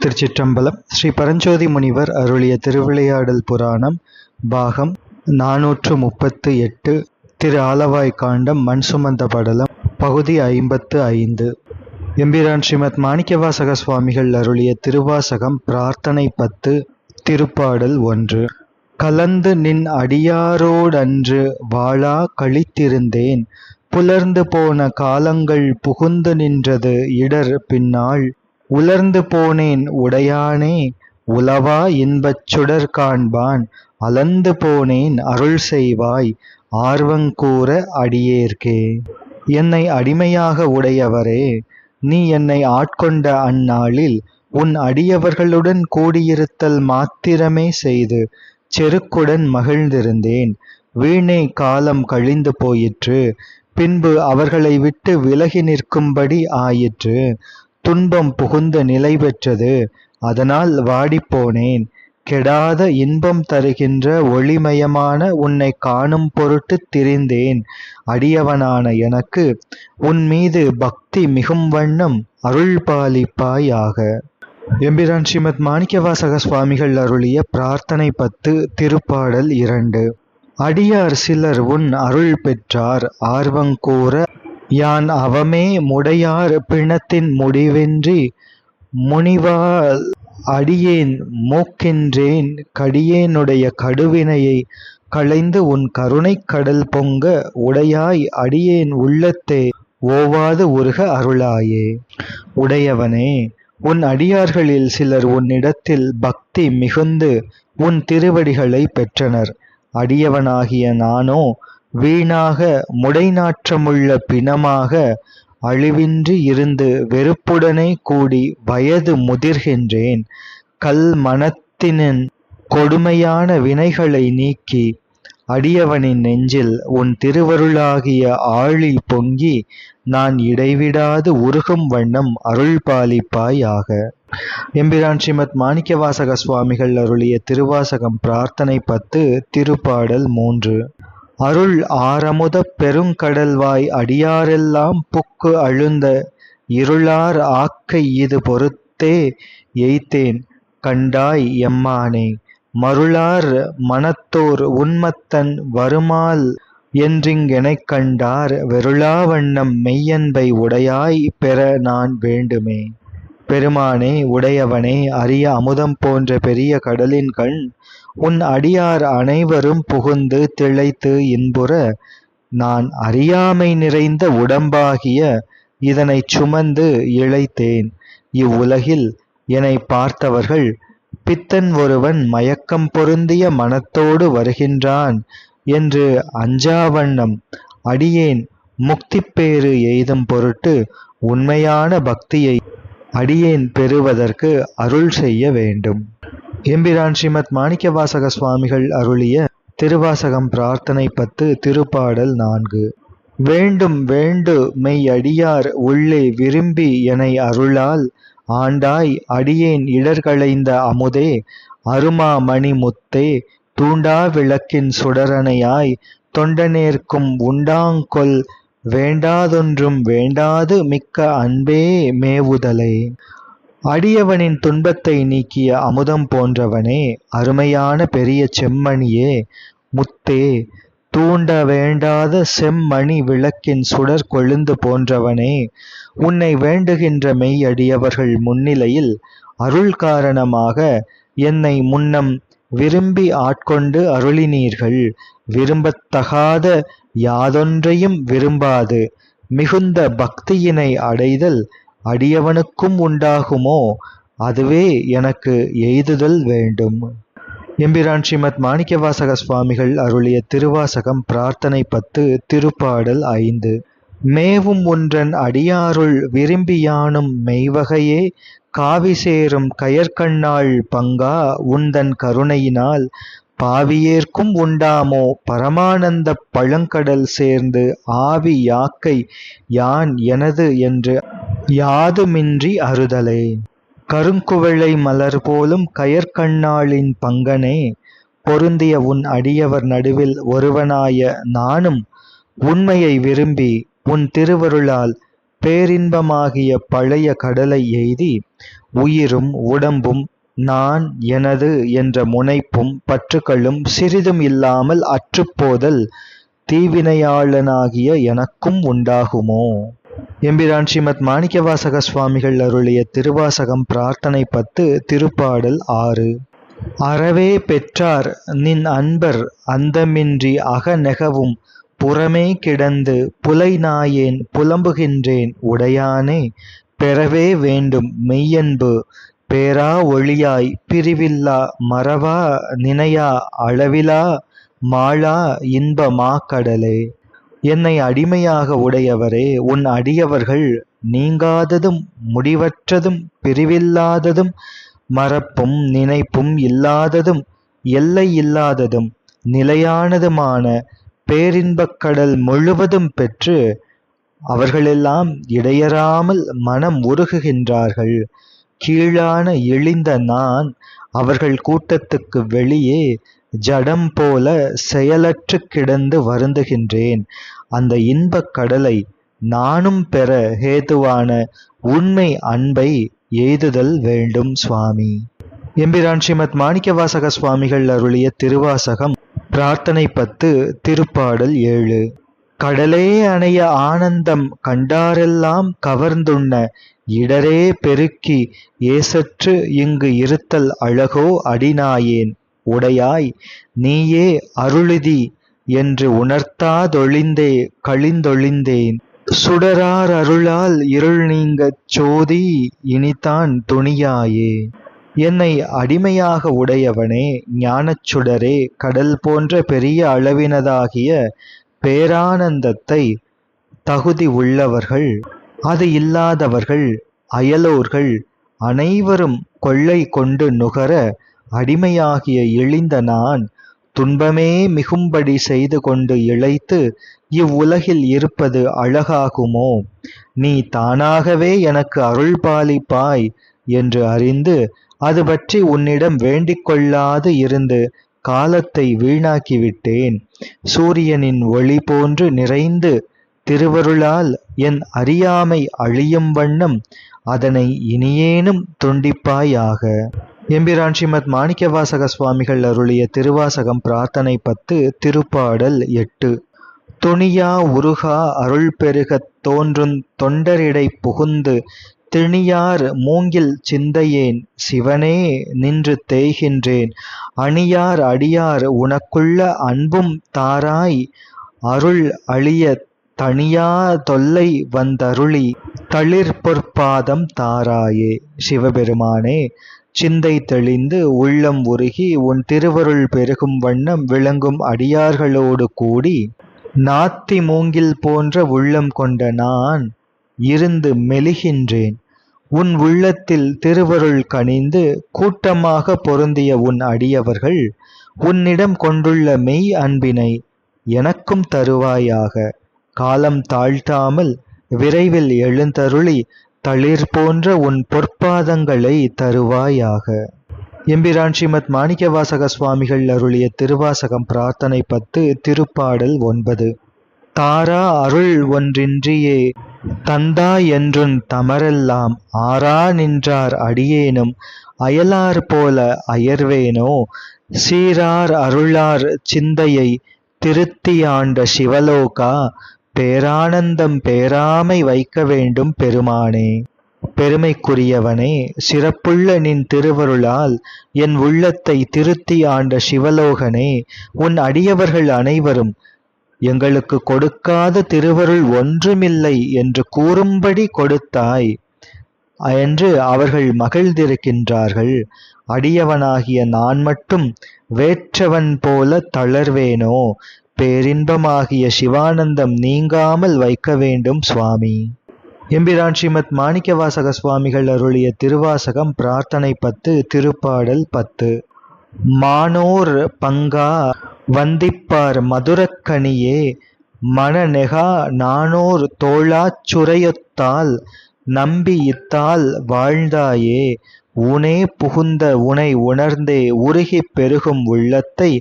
திருச்சிற்றம்பலம். ஸ்ரீ பரஞ்சோதி முனிவர் அருளிய திருவிளையாடல் புராணம் பாகம் 438. திரு ஆலவாய் காண்டம் மண் சுமந்த படலம் பகுதி 55. எம்பிரான் ஸ்ரீமத் மாணிக்கவாசக சுவாமிகள் அருளிய திருவாசகம் பிரார்த்தனை 10. திருப்பாடல் 1. கலந்து நின் அடியாரோடன்று வாழா கழித்திருந்தேன், புலர்ந்து போன காலங்கள் புகுந்து நின்றது இடர் பின்னாள், உலர்ந்து போனேன் உடையானே உலவா இன்பச் சுடர் காண்பான், அலந்து போனேன் அருள் செய்வாய் ஆர்வங்கூர அடியேற்கே. என்னை அடிமையாக உடையவரே, நீ என்னை ஆட்கொண்ட அந்நாளில் உன் அடியவர்களுடன் கூடியிருத்தல் மாத்திரமே செய்து செருக்குடன் மகிழ்ந்திருந்தேன். வீணே காலம் கழிந்து போயிற்று, பின்பு அவர்களை விட்டு விலகி நிற்கும்படி ஆயிற்று. துன்பம் புகுந்த நிலை பெற்றது, அதனால் வாடிப்போனேன். கெடாத இன்பம் தருகின்ற ஒளிமயமான உன்னை காணும் பொருட்டு திரிந்தேன். அடியவனான எனக்கு உன் மீது பக்தி மிகும் வண்ணம் அருள் பாலிப்பாயாக. எம்பிரான் ஸ்ரீமத் மாணிக்கவாசக சுவாமிகள் அருளிய பிரார்த்தனை 10. திருப்பாடல் 2. அடியார் சிலர் உன் அருள் பெற்றார் ஆர்வங்கூற, யான் அவமே முடையார் பிணத்தின் முடிவின்றி முனிவால் அடியேன் மூக்கின்றேன். கடியேனுடைய கடுவினையை களைந்து உன் கருணைக் கடல் பொங்க உடையாய் அடியேன் உள்ளத்தே ஓவாது உருக அருளாயே. உடையவனே, உன் அடியார்களில் சிலர் உன்னிடத்தில் பக்தி மிகுந்து உன் திருவடிகளை பெற்றனர். அடியவனாகிய நானோ வீணாக முடைநாற்றமுள்ள பிணமாக அழிவின்றி இருந்து வெறுப்புடனே கூடி வயது முதிர்கின்றேன். கல் மனத்தினின் கொடுமையான வினைகளை நீக்கி அடியவனின் நெஞ்சில் உன் திருவருளாகிய ஆழி பொங்கி நான் இடைவிடாது உருகும் வண்ணம் அருள் பாலிப்பாயாக. எம்பிரான் ஸ்ரீமத் மாணிக்கவாசக சுவாமிகள் அருளிய திருவாசகம் பிரார்த்தனை 10. திருப்பாடல் 3. அருள் ஆரமுதப் பெருங்கடல்வாய் அடியாரெல்லாம் புக்கு அழுந்த இருளார் ஆக்கை இது பொறுத்தே எய்த்தேன் கண்டாய் எம்மானே. மருளார் மனத்தோர் உன்மத்தன் வருமால் என்றிங்கெனைக் கண்டார், வெருளா வண்ணம் மெய்யன்பை உடையாய் பெற நான் வேண்டுமே. பெருமானே, உடையவனே, அரிய அமுதம் போன்ற பெரிய கடலின் கண் உன் அடியார் அனைவரும் புகுந்து திளைத்து இன்புற, நான் அறியாமை நிறைந்த உடம்பாகிய இதனை சுமந்து இளைத்தேன். இவ்வுலகில் என்னை பார்த்தவர்கள், பித்தன் ஒருவன் மயக்கம் பொருந்திய மனத்தோடு வருகின்றான் என்று அஞ்சாவண்ணம் அடியேன் முக்திப்பேறு எய்தும் பொருட்டு உண்மையான பக்தியை அடியேன் பெறுவதற்கு அருள் செய்ய வேண்டும். எம்பிரான் ஸ்ரீமத் மாணிக்கவாசக சுவாமிகள் அருளிய திருவாசகம் பிரார்த்தனை 10. திருப்பாடல் 4. வேண்டும் வேண்டு மெய் அடியார் உள்ளே விரும்பி எனை அருளால் ஆண்டாய் அடியேன் இடர்களைந்த அமுதே அருமா மணி முத்தே. தூண்டா விளக்கின் சுடரணையாய் தொண்டனேற்கும் உண்டாங்கொல், வேண்டாதொன்றும் வேண்டாது மிக்க அன்பே மேவுதலே. அடியவனின் துன்பத்தை நீக்கிய அமுதம் போன்றவனே, அருமையான பெரிய செம்மணியே, முத்தே, தூண்ட வேண்டாத செம்மணி விளக்கின் சுடர் கொழுந்து போன்றவனே, உன்னை வேண்டுகின்ற மெய் அடியவர்கள் முன்னிலையில் அருள் காரணமாக என்னை முன்னம் விரும்பி ஆட்கொண்டு அருளினீர்கள். விரும்பத்தகாத யாதொன்றையும் விரும்பாது மிகுந்த பக்தியினை அடைதல் அடியவனுக்கும் உண்டாகுமோ, அதுவே எனக்கு எய்துதல் வேண்டும். எம்பிரான் ஸ்ரீமத் மாணிக்கவாசக சுவாமிகள் அருளிய திருவாசகம் பிரார்த்தனை 10. திருப்பாடல் 5. மேவும் ஒன்றன் அடியாருள் விரும்பியானும் மெய்வகையே காவி சேரும் கயற்கண்ணாள் பங்கா உந்தன் கருணையினால் பாவியேற்கும் உண்டாமோ பரமானந்தப் பழங்கடல் சேர்ந்து ஆவி யாக்கை யான் எனது என்று யாதுமின்றி அறுதலே. கருங்குவளை மலர் போலும் கயற்கண்ணாளின் பங்கனே, பொருந்திய உன் அடியவர் நடுவில் ஒருவனாய நானும் உண்மையை விரும்பி உன் திருவருளால் பேரின்பமாகிய பழைய கடலை எய்தி உயிரும் உடம்பும் நான் எனது என்ற முனைப்பும் பற்றுக்களும் சிறிதும் இல்லாமல் அற்றுப்போதல் தீவினையாளனாகிய எனக்கும் உண்டாகுமோ? எம்பிரான் ஸ்ரீமத் மாணிக்கவாசக சுவாமிகள் அருளிய திருவாசகம் பிரார்த்தனை 10 திருப்பாடல் 6. அறவே பெற்றார் நின் அன்பர் அந்தமின்றி அகநெகவும் புறமே கிடந்து புலை நாயேன் புலம்புகின்றேன் உடையானே பெறவே வேண்டும் மெய்யன்பு பேரா ஒளியாய் பிரிவில்லா மறவா நினையா அளவிலா மாளா இன்ப மாக்கடலே. என்னை அடிமையாக உடையவரே, உன் அடியவர்கள் நீங்காததும் முடிவற்றதும் பிரிவில்லாததும் மறப்பும் நினைப்பும் இல்லாததும் எல்லை இல்லாததும் நிலையானதுமான பேரின்பக் கடல் முழுவதும் பெற்று அவர்களெல்லாம் இடையறாமல் மனம் உருகுகின்றார்கள். கீழான இழிந்த நான் அவர்கள் கூட்டத்துக்கு வெளியே ஜடம் போல செயலற்று கிடந்து வருந்துகின்றேன். அந்த இன்பக் கடலை நானும் பெற ஹேதுவான உண்மை அன்பை எய்துதல் வேண்டும் சுவாமி. எம்பிரான் ஸ்ரீமத் மாணிக்கவாசக சுவாமிகள் அருளிய திருவாசகம் பிரார்த்தனை 10 திருப்பாடல் 7. கடலே அணைய ஆனந்தம் கண்டாரெல்லாம் கவர்ந்துண்ண இடரே பெருக்கி ஏசற்று இங்கு இருத்தல் அழகோ அடிநாயேன் உடையாய் நீயே அருளிதி என்று உணர்த்தாதொழிந்தே கழிந்தொழிந்தேன் சுடரார் அருளால் இருள் நீங்கச் சோதி இனிதான் துணியாயே. என்னை அடிமையாக உடையவனே, ஞானச் சுடரே, கடல் போன்ற பெரிய அளவினதாகிய பேரானந்தத்தை தகுதி உள்ளவர்கள் அது இல்லாதவர்கள் அயலோர்கள் அனைவரும் கொள்ளை கொண்டு நுகர அடிமையாகிய இழிந்த நான் துன்பமே மிகும்படி செய்து கொண்டு இழைத்து இவ்வுலகில் இருப்பது அழகாகுமோ? நீ தானாகவே எனக்கு அருள் பாலிப்பாய் என்று அறிந்து அது பற்றி உன்னிடம் வேண்டிக் கொள்ளாது இருந்து காலத்தை வீணாக்கிவிட்டேன். சூரியனின் ஒளி போன்று நிறைந்து திருவருளால் என் அறியாமை அழியும் வண்ணம் அதனை இனியேனும் துண்டிப்பாயாக. எம்பிரான் ஸ்ரீமத் மாணிக்கவாசக சுவாமிகள் அருளிய திருவாசகம் பிரார்த்தனை 10 திருப்பாடல் 8. துணியா உருகா அருள் பெருகத் தோன்றும் தொண்டரிடை புகுந்து திணியார் மூங்கில் சிந்தையேன் சிவனே நின்று தேய்கின்றேன் அணியார் அடியார் உனக்குள்ள அன்பும் தாராய் அருள் அழிய தனியா தொல்லை வந்தருளி தளிர் பொற்பாதம் தாராயே. சிவபெருமானே, சிந்தை தெளிந்து உள்ளம் உருகி உன் திருவருள் பெருகும் வண்ணம் விளங்கும் அடியார்களோடு கூடி நாத்தி மூங்கில் போன்ற உள்ளம் கொண்ட நான் இருந்து மெலிகின்றேன். உன் உள்ளத்தில் திருவருள் கனிந்து கூட்டமாக பொருந்திய உன் அடியவர்கள் உன்னிடம் கொண்டுள்ள மெய் அன்பினை எனக்கும் தருவாயாக. காலம் தாழ்த்தாமல் விரைவில் எழுந்தருளி தளிர் போன்ற உன் பொற்பாதங்களை தருவாயாக. எம்பிரான் ஸ்ரீமத் மாணிக்கவாசக சுவாமிகள் அருளிய திருவாசகம் பிரார்த்தனை 10 திருப்பாடல் 9. தாரா அருள் ஒன்றின்றியே தந்தா என்றுன் தமரெல்லாம் ஆரா நின்றார் அடியேனும் அயலார் போல அயர்வேனோ சீரார் அருளார் சிந்தையை திருத்தியாண்ட சிவலோகா பேரானந்தம் பேராமை வைக்க வேண்டும் பெருமானே. பெருமைக்குரியவனே, சிறப்புள்ள நின் திருவருளால் என் உள்ளத்தை திருத்தி ஆண்ட சிவலோகனே, உன் அடியவர்கள் அனைவரும் எங்களுக்கு கொடுக்காத திருவருள் ஒன்றுமில்லை என்று கூறும்படி கொடுத்தாய் என்று அவர்கள் மகிழ்ந்திருக்கின்றார்கள். அடியவனாகிய நான் மட்டும் வேற்றவன் போல தளர்வேனோ? பேரின்பமாகிய சிவானந்தம் நீங்காமல் வைக்க வேண்டும் சுவாமி. எம்பிரான் ஸ்ரீமத் மாணிக்கவாசக சுவாமிகள் அருளிய திருவாசகம் பிரார்த்தனை 10 திருப்பாடல் 10. மானோர் பங்கா வந்திப்பார் மதுரக்கனியே மனநெகா நானோர் தோளாச் சுரையொத்தால் நம்பி இத்தால் வாழ்ந்தாயே. ஊனே புகுந்த உனை உணர்ந்தே உருகிப் பெருகும் உள்ளத்தை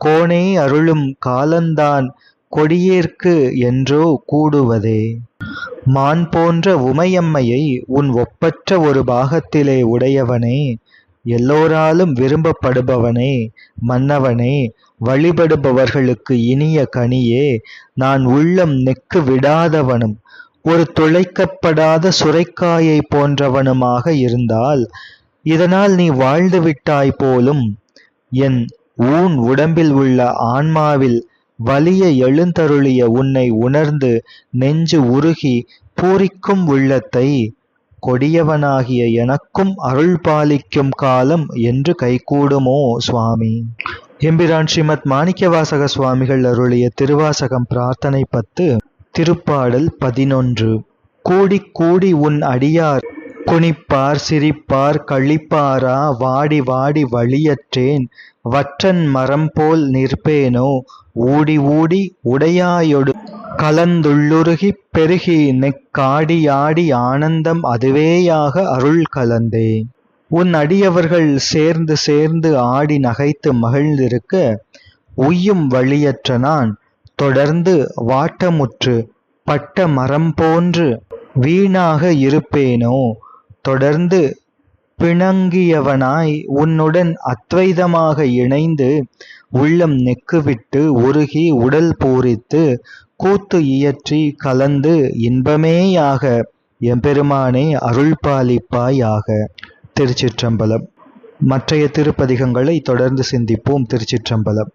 கோனே அருளும் காலந்தான் கொடியேற்கு என்றோ கூடுவதே. மான் போன்ற உமையம்மையை உன் ஒப்பற்ற ஒரு பாகத்திலே உடையவனே, எல்லோராலும் விரும்பப்படுபவனே, மன்னவனே, வழிபடுபவர்களுக்கு இனிய கனியே, நான் உள்ளம் நெக்கு விடாதவனும் ஒரு துளைக்கப்படாத சுரைக்காயை போன்றவனுமாக இருந்தால், இதனால் நீ வாழ்ந்து விட்டாய் போலும். என் ஊன் உடம்பில் உள்ள ஆன்மாவில் வலிய எழுந்தருளிய உன்னை உணர்ந்து நெஞ்சு உருகி பூரிக்கும் உள்ளத்தை கொடியவனாகிய எனக்கும் அருள் பாலிக்கும் காலம் என்று கைகூடுமோ சுவாமி. எம்பிரான் ஸ்ரீமத் மாணிக்கவாசக சுவாமிகள் அருளிய திருவாசகம் பிரார்த்தனை 10 திருப்பாடல் 11. கூடி கூடி உன் அடியார் குனிப்பார் சிரிப்பார் களிப்பாரா வாடி வாடி வழியற்றேன் வற்றன் மரம் போல் நிற்பேனோ ஊடி ஊடி உடையாயொடு கலந்துள்ளுருகிப் பெருகி நெக்காடியாடி ஆனந்தம் அதுவேயாக அருள் கலந்தே. உன் அடியவர்கள் சேர்ந்து சேர்ந்து ஆடி நகைத்து மகிழ்ந்திருக்க உய்யும் வழியற்ற நான் தொடர்ந்து வாட்டமுற்று பட்ட மரம் போன்று வீணாக இருப்பேனோ தொடர்ந்து பிணங்கியவனாய் உன்னுடன் அத்வைதமாக இணைந்து உள்ளம் நெக்குவிட்டு உருகி உடல் பூரித்து கூத்து இயற்றி கலந்து இன்பமேயாக எம்பெருமானே அருள் பாலிப்பாயாக. திருச்சிற்றம்பலம். மற்றைய திருப்பதிகங்களை தொடர்ந்து சிந்திப்போம். திருச்சிற்றம்பலம்.